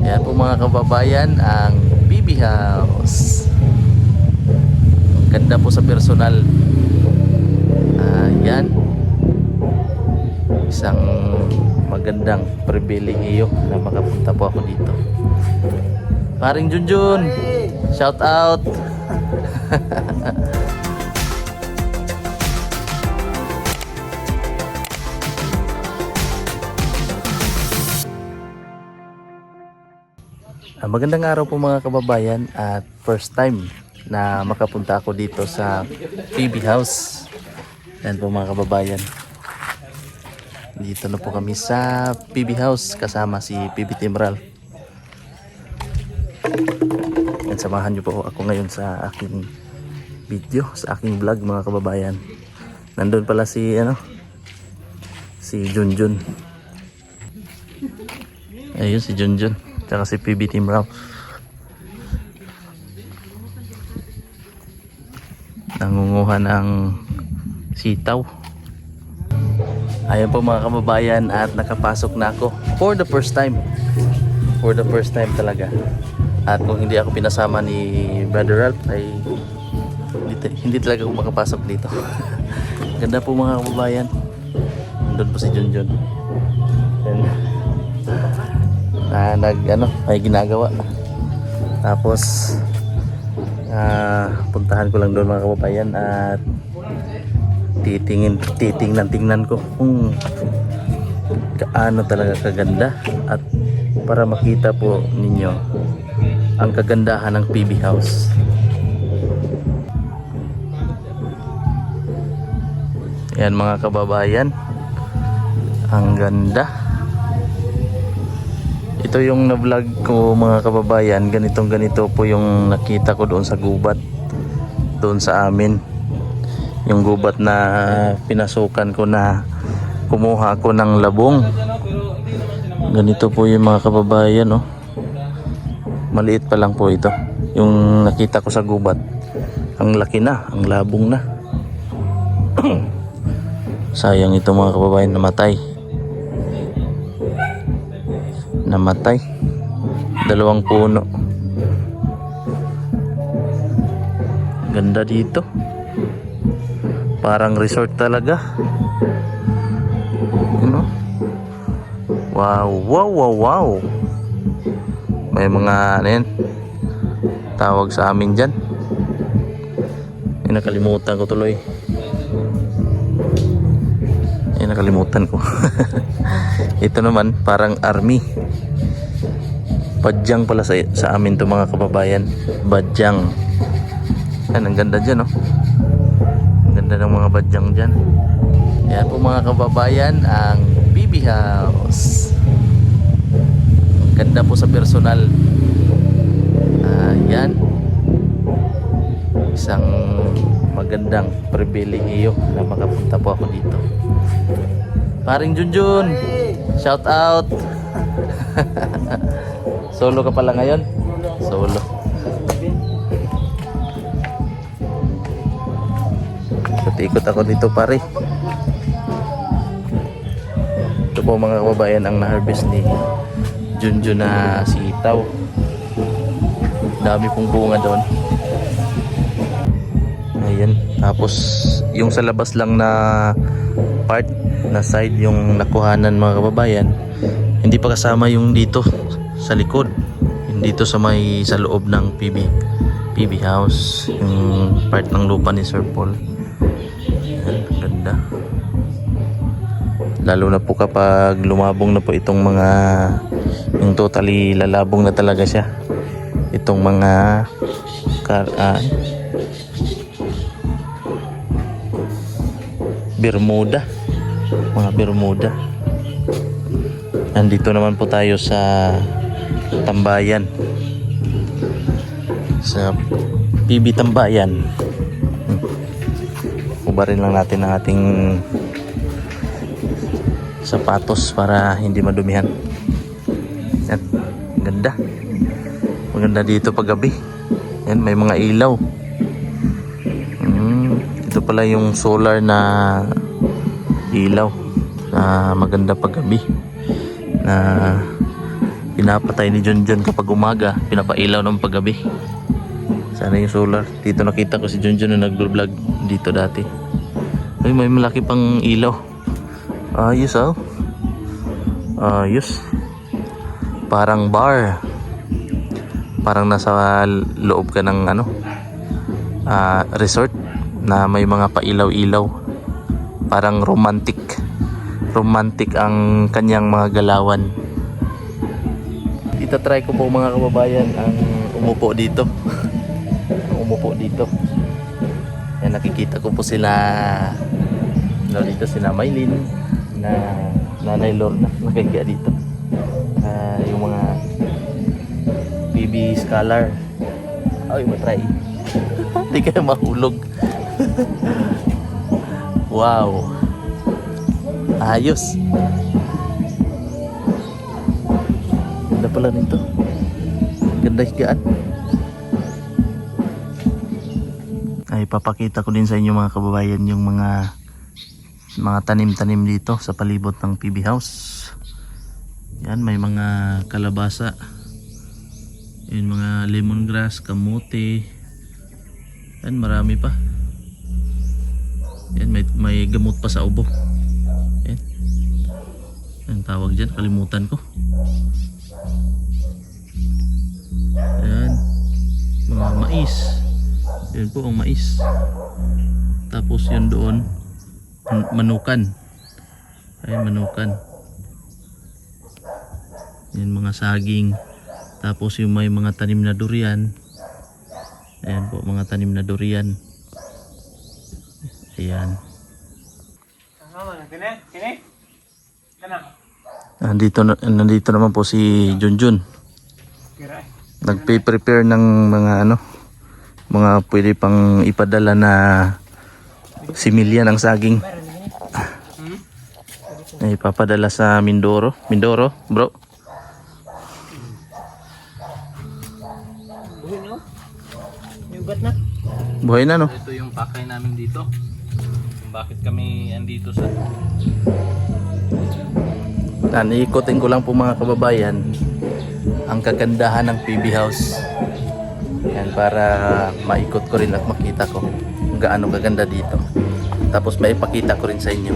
Yan po mga kababayan ang PB House. Ganda po sa personal. Yan. Isang magandang pribilehiyo na makapunta po ako dito. Paring Junjun, shout out. Magandang araw po mga kababayan, at first time na makapunta ako dito sa PB House. Yan po mga kababayan. Dito na po kami sa PB House kasama si PB Timral. At samahan niyo po ako ngayon sa aking video, sa aking vlog mga kababayan. Nandun pala si si Junjun. Ayun si Junjun. Tsaka si PB Timral. Nangunguha ng sitaw. Ayan po mga kababayan, at nakapasok na ako for the first time. For the first time talaga. At kung hindi ako pinasama ni Brother Ralph ay hindi talaga ako makapasok dito. Ganda po mga kababayan. Nandun po si Junjun. May ginagawa. Tapos puntahan ko lang doon mga kababayan at tingnan ko kung kaano talaga kaganda, at para makita po ninyo ang kagandahan ng PB House. Yan mga kababayan, ang ganda. Ito yung na-vlog ko mga kababayan, ganito po yung nakita ko doon sa gubat, doon sa amin. Yung gubat na pinasukan ko, na kumuha ako ng labong. Ganito po yung mga kababayan, oh. Maliit pa lang po ito yung nakita ko sa gubat. Ang laki na, ang labong na. Sayang ito mga kababayan, namatay. Dalawang puno. Ganda dito, parang resort talaga. Wow. May mga tawag sa amin dyan. Nakalimutan ko tuloy. Nakalimutan ko. Ito naman parang army. Badyang pala sa amin to mga kababayan. Badyang. Yan, ang ganda dyan, oh. Ang ganda ng mga badyang dyan. Yan po mga kababayan ang PB House. Ang ganda po sa personal. Yan. Isang magandang pribilehiyo na makapunta po ako dito. Paring Junjun, shout out. Solo ka pala ngayon? Solo. Ikot ako dito pare. Ito po mga kababayan ang na-harvest ni Junjun na sitaw. Dami pong bunga doon. Ayan. Tapos yung sa labas lang na part na side yung nakuhanan mga kababayan, hindi pa kasama yung dito sa likod, yung dito sa loob ng PB House, yung part ng lupa ni Sir Paul. Ayan, ganda. Lalo na po kapag lumabong na po itong mga, yung totally lalabong na talaga siya, itong mga mga Bermuda. Nandito naman po tayo sa Tambayan, sa PB Tambayan. Ubarin lang natin ang ating sapatos para hindi madumihan. Yan, ganda. Maganda dito pag gabi. Yan, may mga ilaw. Ito pala yung solar na ilaw na maganda pag gabi, na pinapatay ni Junjun kapag umaga, pinapailaw ng paggabi. Sana yung solar. Dito nakita ko si Junjun na nag-vlog dito dati. Ay, may malaki pang ilaw. Ayos oh. Ayos. Parang bar. Parang nasa loob ka ng ano, resort na may mga pailaw-ilaw. Parang romantic. Romantic ang kanyang mga galawan. Itatry ko po mga kababayan ang umupo dito. Umupo dito. Yan, nakikita ko po sila dito, sila Maylin na Nanay Lorna nakikita dito. Yung mga PB Scholar. Ay, matry. Hindi kayo mahulog. Wow. Ayos. Ganda pala nito. Ganda higaan. Ay, papakita ko din sa inyo mga kababayan yung mga tanim-tanim dito sa palibot ng PB House. Yan, may mga kalabasa. Yan, mga lemongrass, kamote. Yan, marami pa. Yan, may gamot pa sa ubo. Yan. Ang tawag dyan, kalimutan ko. Yan, mga mais. Yan po ang mais. Tapos yun doon, manukan. Ay, manukan. Yan, mga saging. Tapos yung may mga tanim na durian. Ayan po, mga tanim na durian. Ayan. Nandito naman po si Junjun. Nagpe-prepare ng mga ano, mga pwede pang ipadala na similya ng saging. Ay, ipapadala sa Mindoro. Mindoro, bro. Buhay na, no? Ito yung pakay namin dito. Bakit kami andito sa... Iikotin ko lang po mga kababayan ang kagandahan ng PB House. Yan, para maikot ko rin at makita ko kung gaano kaganda dito. Tapos may ipakita ko rin sa inyo.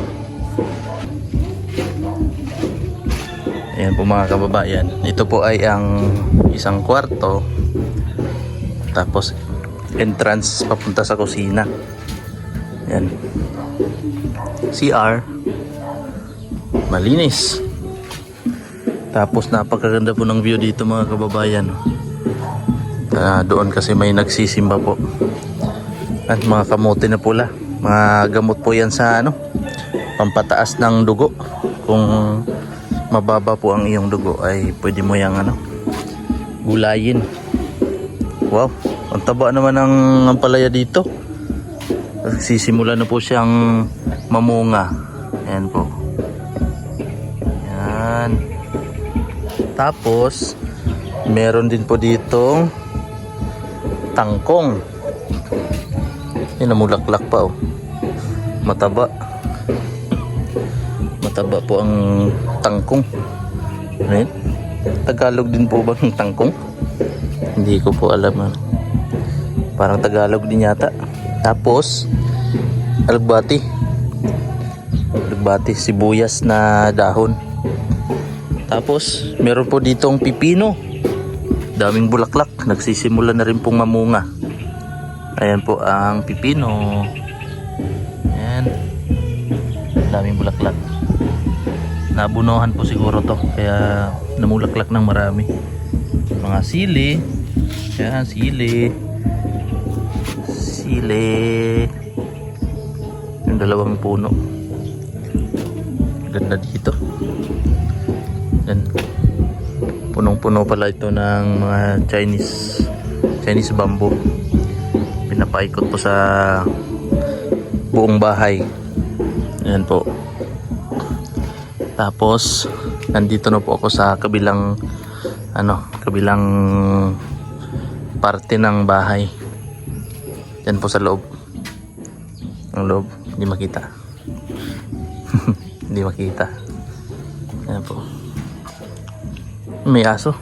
Ayan po mga kababayan. Ito po ay ang isang kwarto. Tapos entrance papunta sa kusina. Yan. CR. Malinis. Tapos napakaganda po ng view dito mga kababayan. Doon kasi may nagsisimba po. At mga kamote na pula. Mga gamot po yan sa ano, pampataas ng dugo. Kung mababa po ang iyong dugo ay pwede mo yang ano, gulayin. Wow, ang taba naman ng ampalaya dito. Sisimula na po siyang mamunga. Ayan po. Yan. Tapos meron din po dito tangkong. Yan, namulaklak pa oh. Mataba. Mataba po ang tangkong. Ayan. Tagalog din po ba ng tangkong? Hindi ko po alam. Parang Tagalog din yata. Tapos alugbati. Alugbati, sibuyas na dahon. Tapos meron po ditong pipino. Daming bulaklak. Nagsisimula na rin pong mamunga. Ayan po ang pipino. Ayan. Daming bulaklak. Nabunuhan po siguro to. Kaya namulaklak ng marami. Mga sili. Ayan, sili. Sili. Yung dalawang puno. Ganda dito. Yan. Punong-puno pala ito ng mga Chinese bamboo. Pinapaikot po sa buong bahay. Ayan po. Tapos nandito na po ako sa kabilang parte ng bahay. Yan po sa loob. Ang loob, hindi makita. Hindi makita. Ayan po. May aso.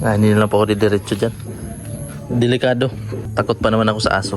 Hindi na lang po ako didiretso dyan. Delikado. Takot pa naman ako sa aso.